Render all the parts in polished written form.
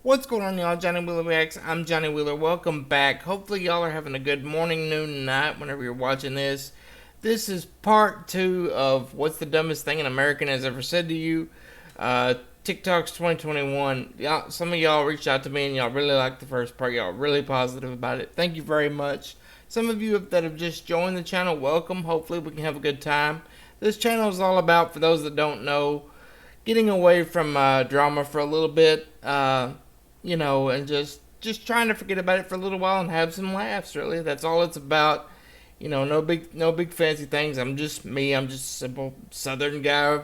What's going on, y'all? Johnny Wheeler Reacts. I'm Johnny Wheeler. Welcome back. Hopefully, y'all are having a good morning, noon, night whenever you're watching this. This is part 2 of What's the Dumbest Thing an American Has Ever Said to You. TikTok's 2021. Y'all, some of y'all reached out to me and y'all really liked the first part. Y'all really positive about it. Thank you very much. Some of you that have just joined the channel, welcome. Hopefully, we can have a good time. This channel is all about, for those that don't know, getting away from drama for a little bit. And just trying to forget about it for a little while and have some laughs. Really, that's all it's about. No big fancy things. I'm just me. I'm just a simple Southern guy.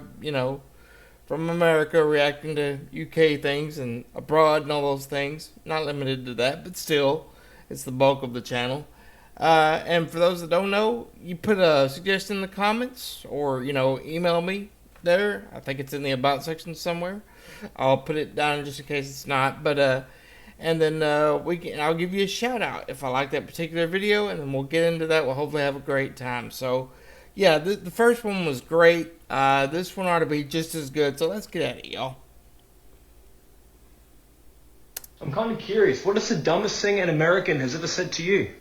From America, reacting to UK things and abroad and all those things. Not limited to that, but still, it's the bulk of the channel. And for those that don't know, you put a suggestion in the comments or email me there. I think it's in the about section somewhere. I'll put it down just in case it's not. But and then I'll give you a shout out if I like that particular video, and then we'll get into that. We'll hopefully have a great time. So yeah, the first one was great. This one ought to be just as good. So let's get at it, y'all. I'm kind of curious, what is the dumbest thing an American has ever said to you?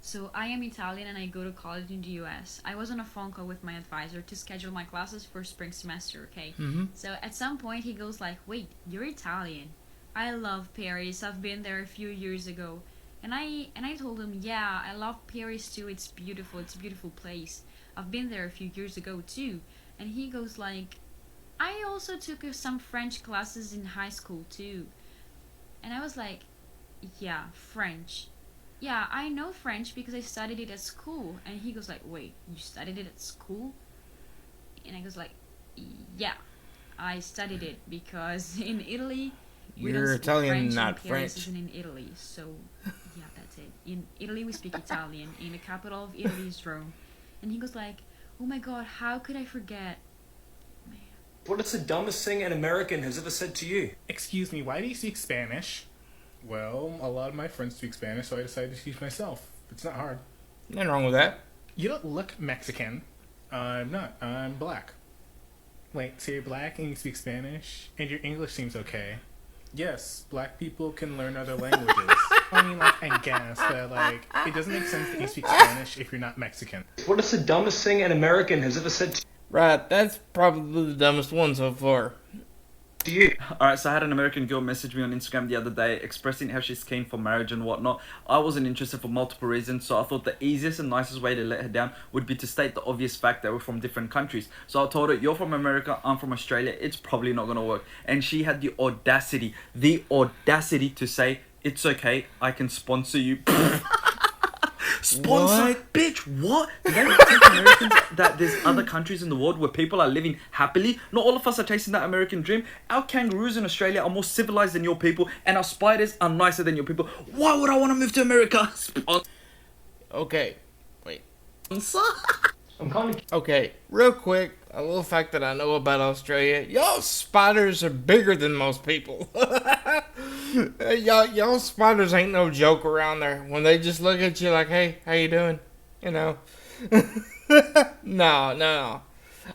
So I am Italian and I go to college in the US. I was on a phone call with my advisor to schedule my classes for spring semester, okay? So at some point he goes like, wait, you're Italian. I love Paris. I've been there a few years ago. And I told him, yeah, I love Paris too. It's beautiful. It's a beautiful place. I've been there a few years ago too. And he goes like, I also took some French classes in high school too. And I was like, yeah, French. Yeah, I know French because I studied it at school. And he goes like, wait, you studied it at school? And I goes like, yeah, I studied it because in Italy we You're don't speak Italian, French, not and Paris French. isn't in Italy. So yeah, that's it. In Italy we speak Italian. In the capital of Italy is Rome. And he goes like, oh my god, how could I forget? Man. What is the dumbest thing an American has ever said to you? Excuse me, why do you speak Spanish? Well, a lot of my friends speak Spanish, so I decided to teach myself. It's not hard. Nothing wrong with that. You don't look Mexican. I'm not. I'm black. Wait, so you're black and you speak Spanish? And your English seems okay. Yes, black people can learn other languages. I mean, I guess, but, it doesn't make sense that you speak Spanish if you're not Mexican. What is the dumbest thing an American has ever said Right, that's probably the dumbest one so far. to you? Alright, so I had an American girl message me on Instagram the other day expressing how she's keen for marriage and whatnot. I wasn't interested for multiple reasons, so I thought the easiest and nicest way to let her down would be to state the obvious fact that we're from different countries. So I told her, you're from America, I'm from Australia, it's probably not gonna work. And she had the audacity to say, it's okay, I can sponsor you. Sponsor? What? Bitch, what? Do they not think Americans that there's other countries in the world where people are living happily? Not all of us are chasing that American dream. Our kangaroos in Australia are more civilized than your people, and our spiders are nicer than your people. Why would I want to move to America? Okay, wait. I'm kind of Okay, real quick, a little fact that I know about Australia. Y'all spiders are bigger than most people. y'all spiders ain't no joke around there. When they just look at you like, hey, how you doing? No.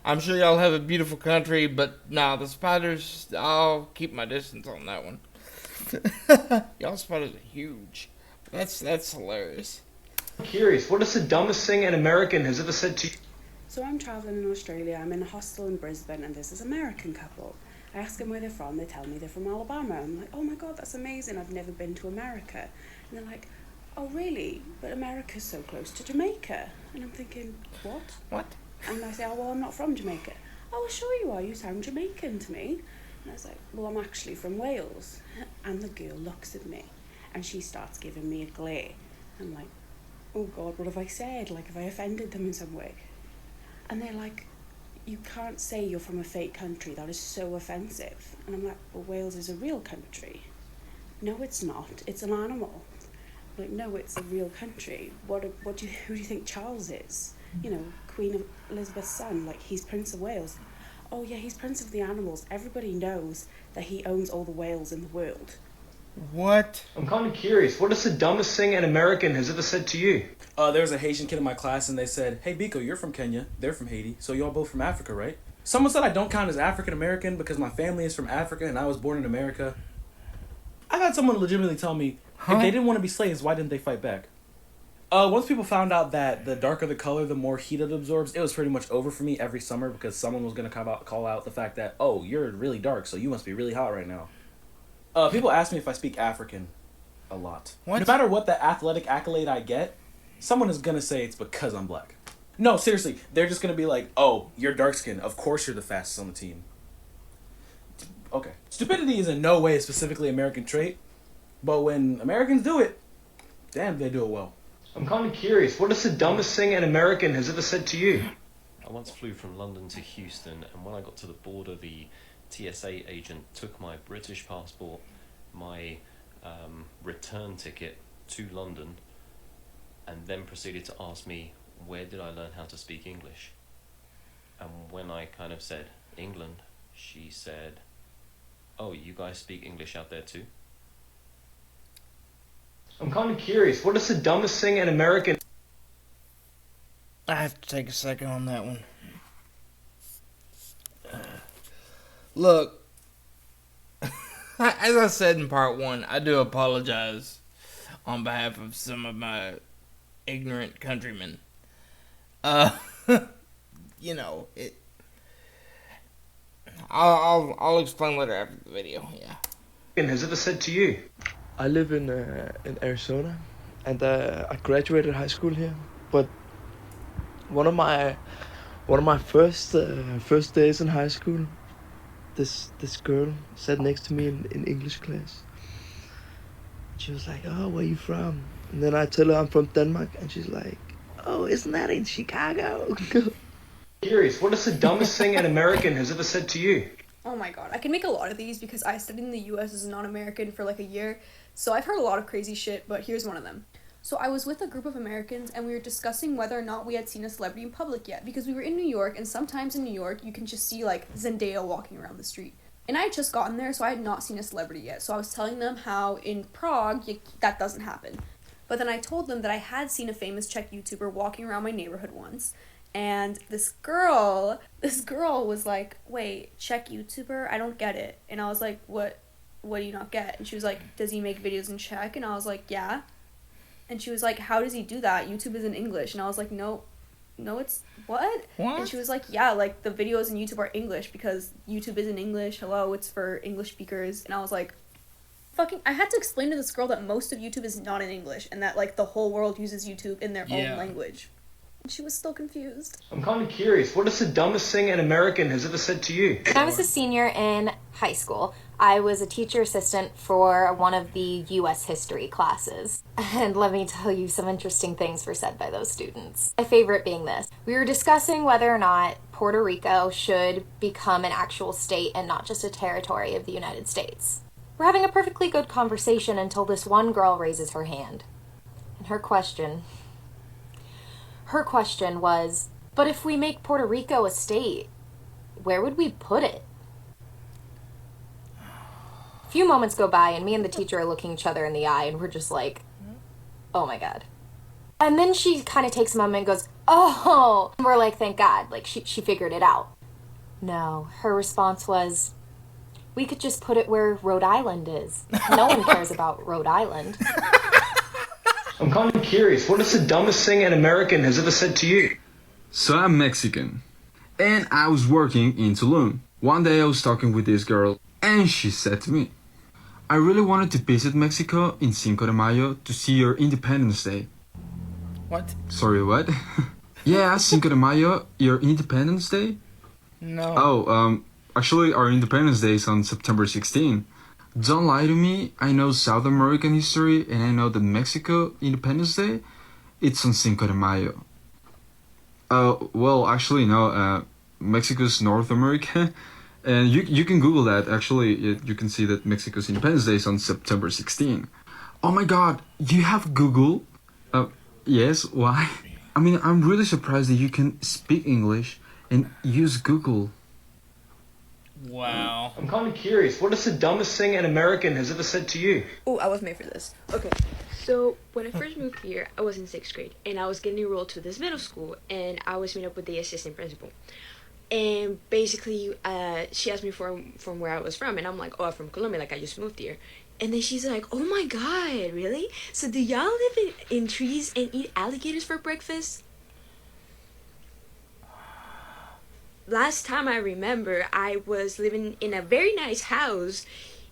I'm sure y'all have a beautiful country, but no, the spiders, I'll keep my distance on that one. Y'all spiders are huge. That's hilarious. curious, what is the dumbest thing an American has ever said to you? So I'm travelling in Australia, I'm in a hostel in Brisbane, and there's this American couple. I ask them where they're from, they tell me they're from Alabama. I'm like, oh my god, that's amazing, I've never been to America. And they're like, oh really? But America's so close to Jamaica. And I'm thinking, what? What? And I say, oh well, I'm not from Jamaica. Oh, sure you are, you sound Jamaican to me. And I was like, well, I'm actually from Wales. And the girl looks at me, and she starts giving me a glare. I'm like, oh god, what have I said? Like, have I offended them in some way? And they're like, you can't say you're from a fake country, that is so offensive. And I'm like, well, Wales is a real country. No, it's not, it's an animal. I'm like, no, it's a real country. Who do you think Charles is? Queen Elizabeth's son, like, he's Prince of Wales. Oh yeah, he's Prince of the Animals. Everybody knows that he owns all the whales in the world. What? I'm kind of curious, what is the dumbest thing an American has ever said to you? There was a Haitian kid in my class and they said, hey Biko, you're from Kenya, they're from Haiti, so y'all both from Africa, right? Someone said I don't count as African American because my family is from Africa and I was born in America. I've had someone legitimately tell me, if they didn't want to be slaves, why didn't they fight back? Once people found out that the darker the color, the more heat it absorbs, it was pretty much over for me every summer because someone was going to call out the fact that, oh, you're really dark, so you must be really hot right now. People ask me if I speak African a lot. What? No matter what the athletic accolade I get, someone is going to say it's because I'm black. No, seriously, they're just going to be like, oh, you're dark skinned. Of course you're the fastest on the team. Okay. Stupidity is in no way a specifically American trait, but when Americans do it, damn, they do it well. I'm kind of curious. What is the dumbest thing an American has ever said to you? I once flew from London to Houston, and when I got to the border, the TSA agent took my British passport, my return ticket to London, and then proceeded to ask me, where did I learn how to speak English? And when I kind of said, England, she said, oh, you guys speak English out there too? I'm kind of curious. What is the dumbest thing an American... I have to take a second on that one. Look, as I said in part one, I do apologize on behalf of some of my ignorant countrymen. You know, it. I'll explain later after the video. Yeah. has ever said to you? I live in Arizona, and I graduated high school here. But one of my first days in high school, this girl sat next to me in English class. She was like, "Oh, where you from?" And then I tell her I'm from Denmark, and she's like, "Oh, isn't that in Chicago?" Curious. What is the dumbest thing an American has ever said to you? Oh my god, I can make a lot of these because I studied in the US as a non-American for like a year, so I've heard a lot of crazy shit, but here's one of them. So I was with a group of Americans and we were discussing whether or not we had seen a celebrity in public yet, because we were in New York, and sometimes in New York you can just see like Zendaya walking around the street. And I had just gotten there, so I had not seen a celebrity yet, so I was telling them how in Prague that doesn't happen. But then I told them that I had seen a famous Czech YouTuber walking around my neighborhood once. And this girl was like, wait, Czech YouTuber? I don't get it. And I was like, what do you not get? And she was like, does he make videos in Czech? And I was like, yeah. And she was like, how does he do that? YouTube is in English. And I was like, no, it's, what? And she was like, yeah, like, the videos in YouTube are English because YouTube is in English. Hello, it's for English speakers. And I was like, I had to explain to this girl that most of YouTube is not in English and that, like, the whole world uses YouTube in their own language. She was still confused. I'm kind of curious. What is the dumbest thing an American has ever said to you? When I was a senior in high school, I was a teacher assistant for one of the U.S. history classes. And let me tell you, some interesting things were said by those students. My favorite being this. We were discussing whether or not Puerto Rico should become an actual state and not just a territory of the United States. We're having a perfectly good conversation until this one girl raises her hand. And her question was, but if we make Puerto Rico a state, where would we put it? A few moments go by and me and the teacher are looking each other in the eye and we're just like, oh my god. And then she kind of takes a moment and goes, oh, and we're like, thank God, like she figured it out. No, her response was, we could just put it where Rhode Island is. No one cares about Rhode Island. I'm kind of curious. What is the dumbest thing an American has ever said to you? So I'm Mexican, and I was working in Tulum. One day I was talking with this girl, and she said to me, I really wanted to visit Mexico in Cinco de Mayo to see your Independence Day. What? Sorry, what? Yeah, Cinco de Mayo, your Independence Day? No. Oh, actually our Independence Day is on September 16. Don't lie to me, I know South American history and I know that Mexico Independence Day, it's on Cinco de Mayo. Well, actually no, Mexico's North America, and you can Google that, actually, you can see that Mexico's Independence Day is on September 16. Oh my god, you have Google? Yes, why? I mean, I'm really surprised that you can speak English and use Google. Wow. I'm kind of curious. What is the dumbest thing an American has ever said to you? Oh, I was made for this. Okay. So, when I first moved here, I was in 6th grade, and I was getting enrolled to this middle school, and I was meeting up with the assistant principal. And basically, she asked me from where I was from, and I'm like, oh, I'm from Colombia, like, I just moved here. And then she's like, oh my god, really? So do y'all live in trees and eat alligators for breakfast? Last time I remember, I was living in a very nice house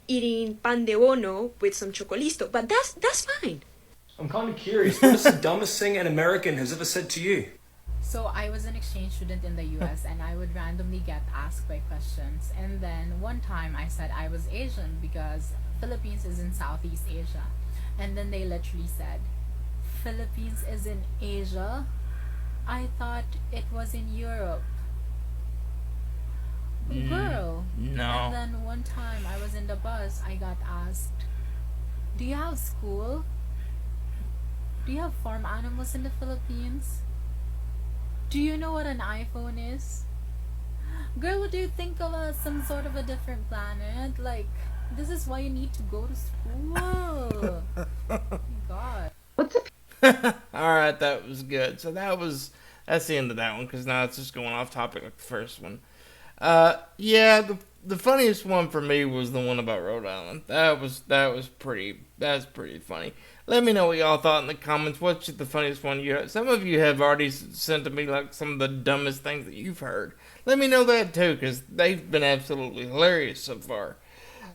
eating pan de bono with some chocolisto, but that's fine. I'm kind of curious. What is the dumbest thing an American has ever said to you? So I was an exchange student in the US and I would randomly get asked by questions. And then one time I said I was Asian because Philippines is in Southeast Asia. And then they literally said, Philippines is in Asia? I thought it was in Europe. Girl. No. And then one time I was in the bus, I got asked, do you have school? Do you have farm animals in the Philippines? Do you know what an iPhone is? Girl, what do you think of some sort of a different planet? Like, this is why you need to go to school. Oh my God. Alright, that was good. So that's the end of that one, because now it's just going off topic like the first one. Yeah, the funniest one for me was the one about Rhode Island. That's pretty funny. Let me know what y'all thought in the comments. What's the funniest one you heard? Some of you have already sent to me like some of the dumbest things that you've heard. Let me know that too, because they've been absolutely hilarious so far.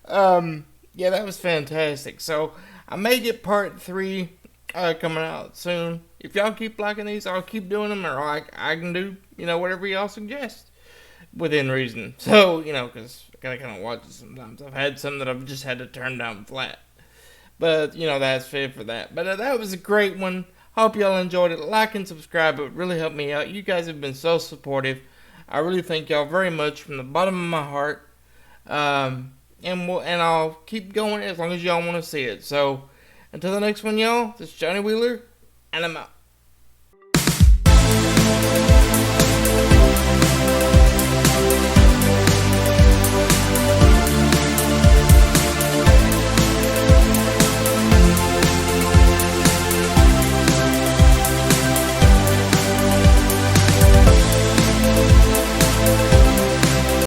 Yeah, that was fantastic. So I may get part 3 coming out soon. If y'all keep liking these, I'll keep doing them, or I can do whatever y'all suggest within reason. So because I gotta kind of watch it sometimes. I've had some that I've just had to turn down flat. But, that's fair for that. But that was a great one. Hope y'all enjoyed it. Like and subscribe. It would really help me out. You guys have been so supportive. I really thank y'all very much from the bottom of my heart. And I'll keep going as long as y'all want to see it. So, until the next one, y'all, this is Johnny Wheeler, and I'm out.